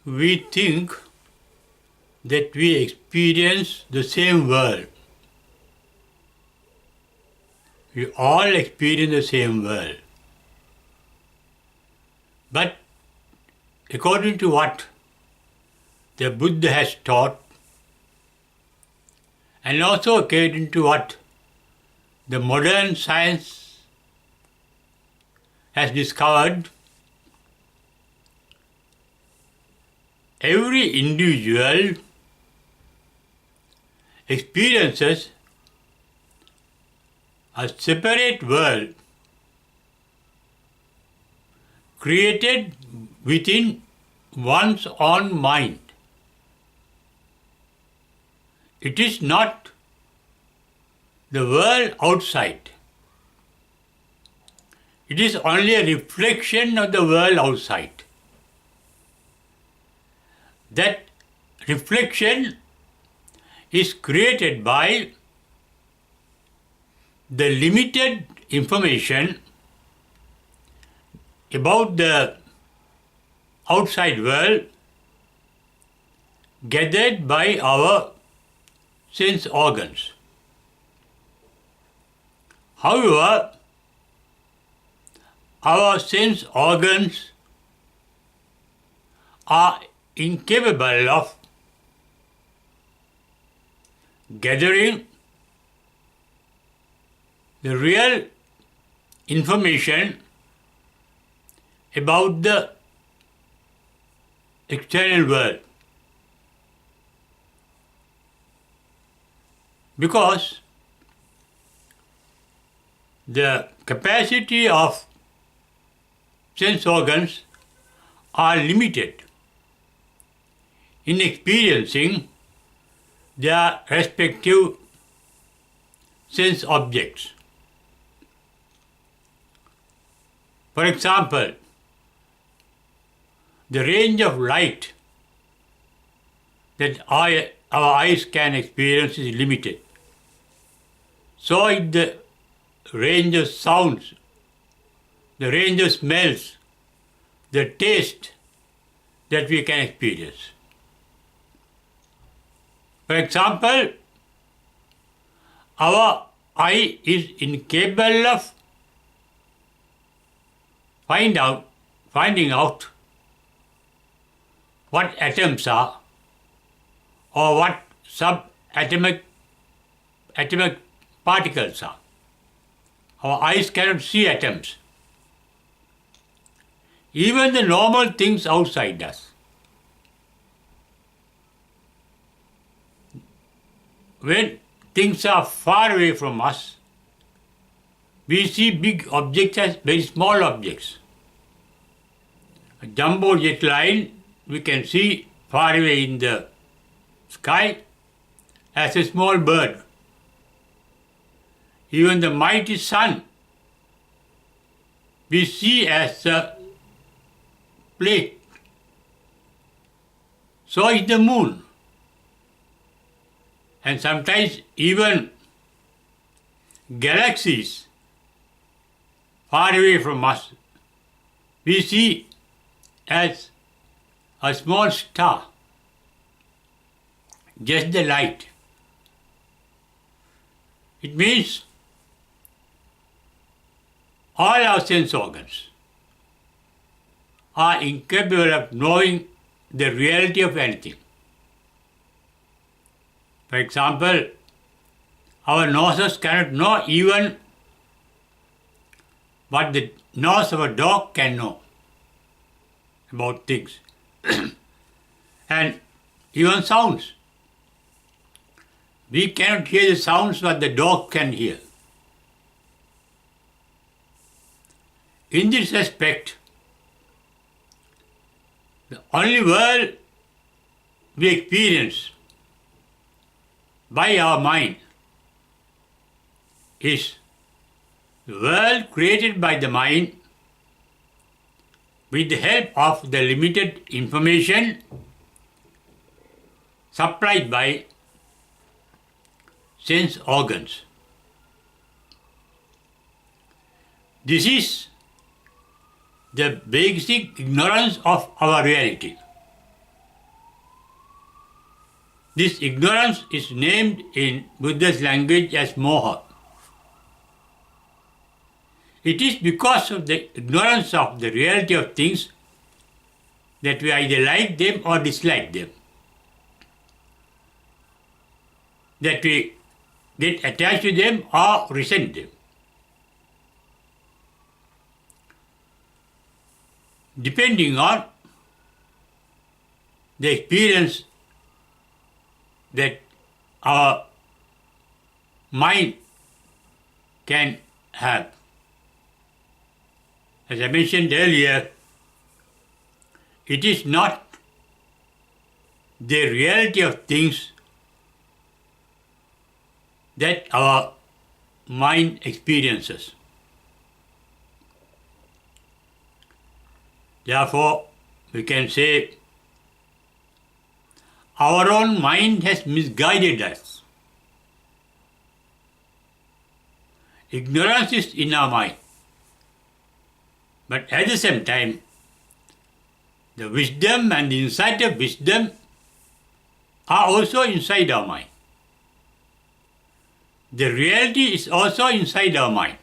We think that we experience the same world. We all experience the same world. But according to what the Buddha has taught, and also according to what the modern science has discovered, every individual experiences a separate world created within one's own mind. It is not the world outside. It is only a reflection of the world outside. That reflection is created by the limited information about the outside world gathered by our sense organs. However, our sense organs are incapable of gathering the real information about the external world, because the capacity of sense organs are limited in experiencing their respective sense objects. For example, the range of light that our eyes can experience is limited. So is the range of sounds, the range of smells, the taste that we can experience. For example, our eye is incapable of finding out what atoms are or what subatomic particles are. Our eyes cannot see atoms. Even the normal things outside us. When things are far away from us, we see big objects as very small objects. A jumbo jet line we can see far away in the sky as a small bird. Even the mighty sun we see as a plate. So is the moon. And sometimes even galaxies far away from us we see as a small star, just the light. It means all our sense organs are incapable of knowing the reality of anything. For example, our noses cannot know even what the nose of a dog can know about things. And even sounds. We cannot hear the sounds what the dog can hear. In this respect, the only world we experience by our mind is the world created by the mind with the help of the limited information supplied by sense organs. This is the basic ignorance of our reality. This ignorance is named in Buddha's language as moha. It is because of the ignorance of the reality of things that we either like them or dislike them, that we get attached to them or resent them. Depending on the experience that our mind can have. As I mentioned earlier, it is not the reality of things that our mind experiences. Therefore, we can say our own mind has misguided us. Ignorance is in our mind. But at the same time, the wisdom and the insight of wisdom are also inside our mind. The reality is also inside our mind.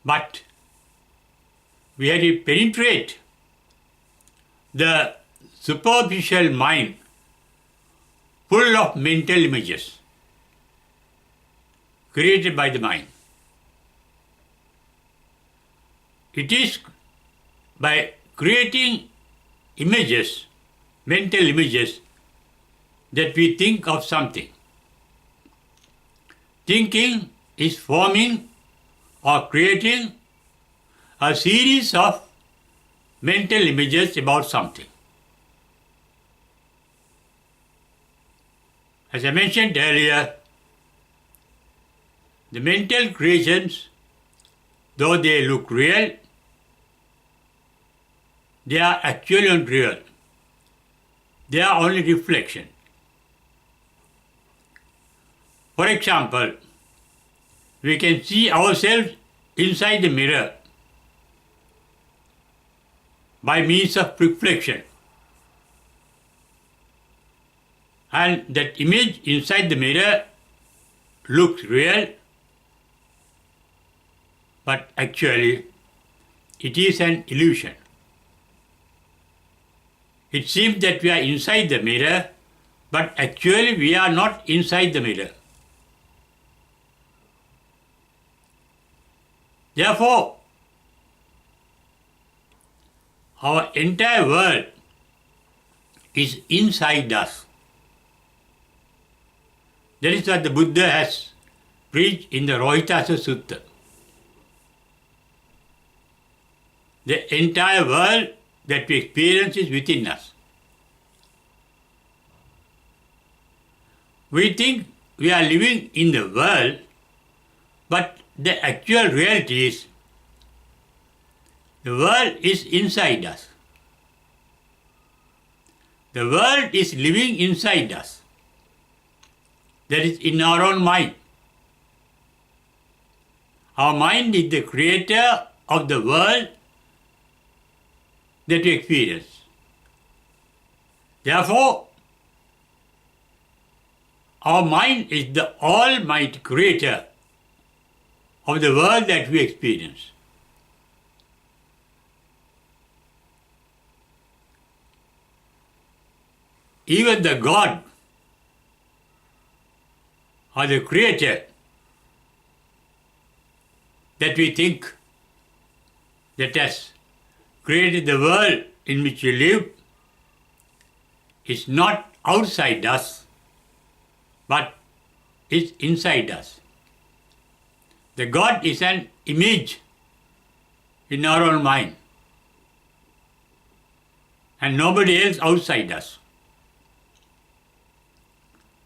But we have to penetrate the superficial mind full of mental images created by the mind. It is by creating images, mental images, that we think of something. Thinking is forming or creating a series of mental images about something. As I mentioned earlier, the mental creations, though they look real, they are actually unreal. They are only reflection. For example, we can see ourselves inside the mirror by means of reflection. And that image inside the mirror looks real, but actually it is an illusion. It seems that we are inside the mirror, but actually we are not inside the mirror. Therefore, our entire world is inside us. That is what the Buddha has preached in the Rohitasa Sutta. The entire world that we experience is within us. We think we are living in the world, but the actual reality is the world is inside us. The world is living inside us. That is in our own mind. Our mind is the creator of the world that we experience. Therefore, our mind is the almighty creator of the world that we experience. Even the God or the creator that we think that has created the world in which we live is not outside us, but is inside us. The God is an image in our own mind, and nobody else outside us.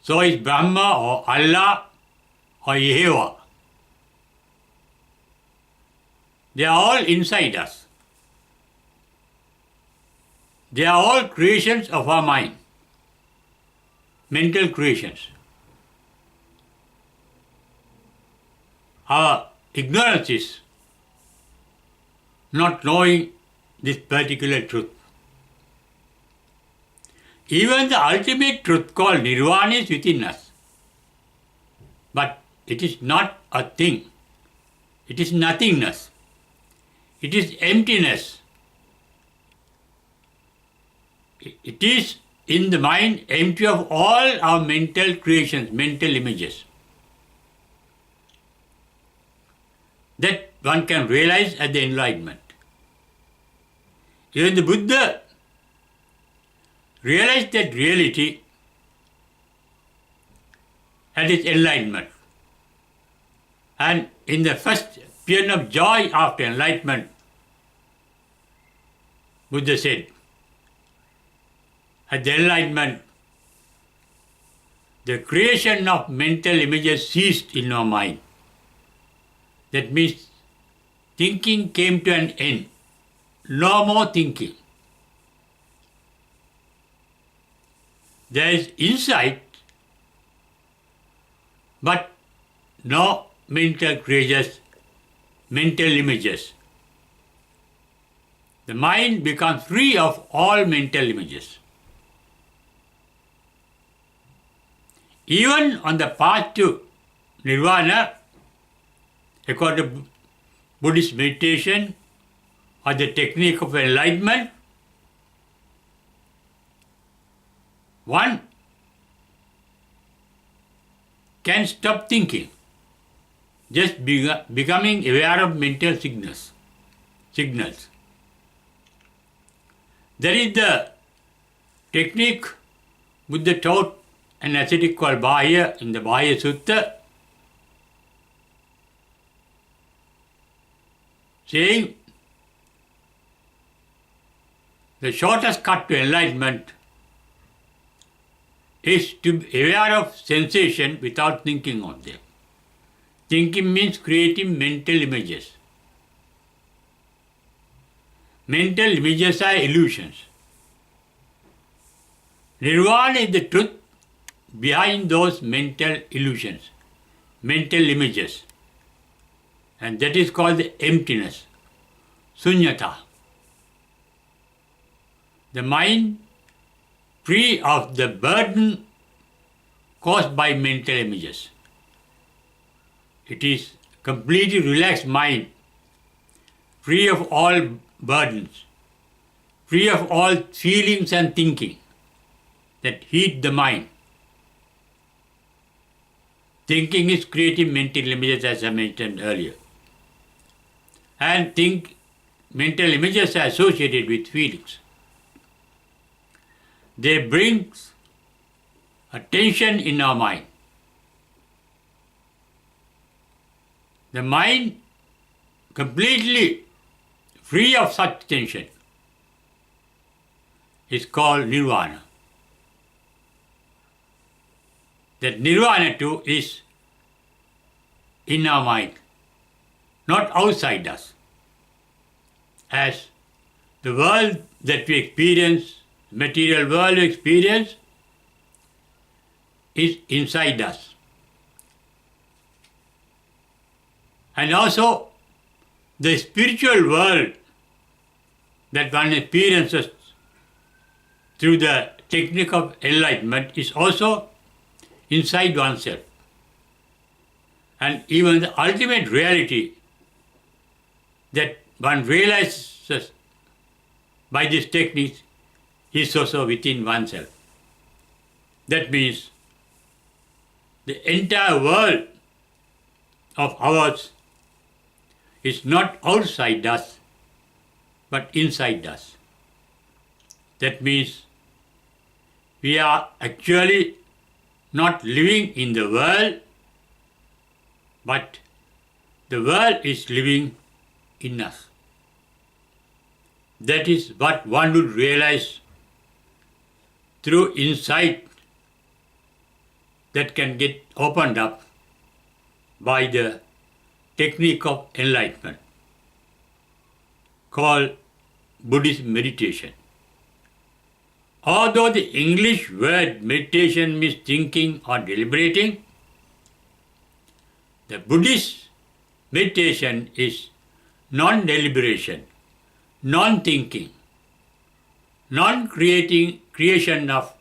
So is Brahma or Allah or Yehovah. They are all inside us. They are all creations of our mind, mental creations. Our ignorance is not knowing this particular truth. Even the ultimate truth called nirvana is within us. But it is not a thing. It is nothingness. It is emptiness. It is in the mind empty of all our mental creations, mental images. That one can realize at the enlightenment. Even the Buddha realized that reality at his enlightenment. And in the first paean of joy after enlightenment, Buddha said, at the enlightenment, the creation of mental images ceased in our mind. That means thinking came to an end. No more thinking. There is insight, but no mental creatures, mental images. The mind becomes free of all mental images. Even on the path to nirvana, according to Buddhist meditation or the technique of enlightenment, one can stop thinking, just becoming aware of mental signals. There is the technique Buddha taught an ascetic called Bahya in the Bahya Sutta, saying the shortest cut to enlightenment is to be aware of sensation without thinking of them. Thinking means creating mental images. Mental images are illusions. Nirvana is the truth behind those mental illusions, mental images. And that is called the emptiness, sunyata. The mind free of the burden caused by mental images. It is completely relaxed mind, free of all burdens, free of all feelings and thinking that heat the mind. Thinking is creating mental images, as I mentioned earlier. And mental images are associated with feelings. They bring a tension in our mind. The mind completely free of such tension is called nirvana. That nirvana too is in our mind, not outside us. As the world that we experience, the material world we experience, is inside us. And also the spiritual world that one experiences through the technique of enlightenment is also inside oneself. And even the ultimate reality that one realizes by this technique is also within oneself. That means the entire world of ours is not outside us, but inside us. That means we are actually not living in the world, but the world is living in us. That is what one would realize through insight that can get opened up by the technique of enlightenment called Buddhist meditation. Although the English word meditation means thinking or deliberating, the Buddhist meditation is non-deliberation, non-thinking, non-creation of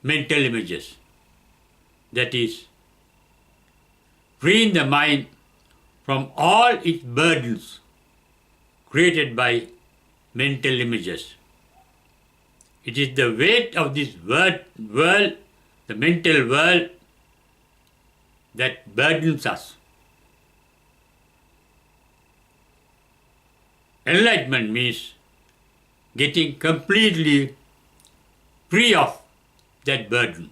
mental images. That is, freeing the mind from all its burdens created by mental images. It is the weight of this world, the mental world, that burdens us. Enlightenment means getting completely free of that burden.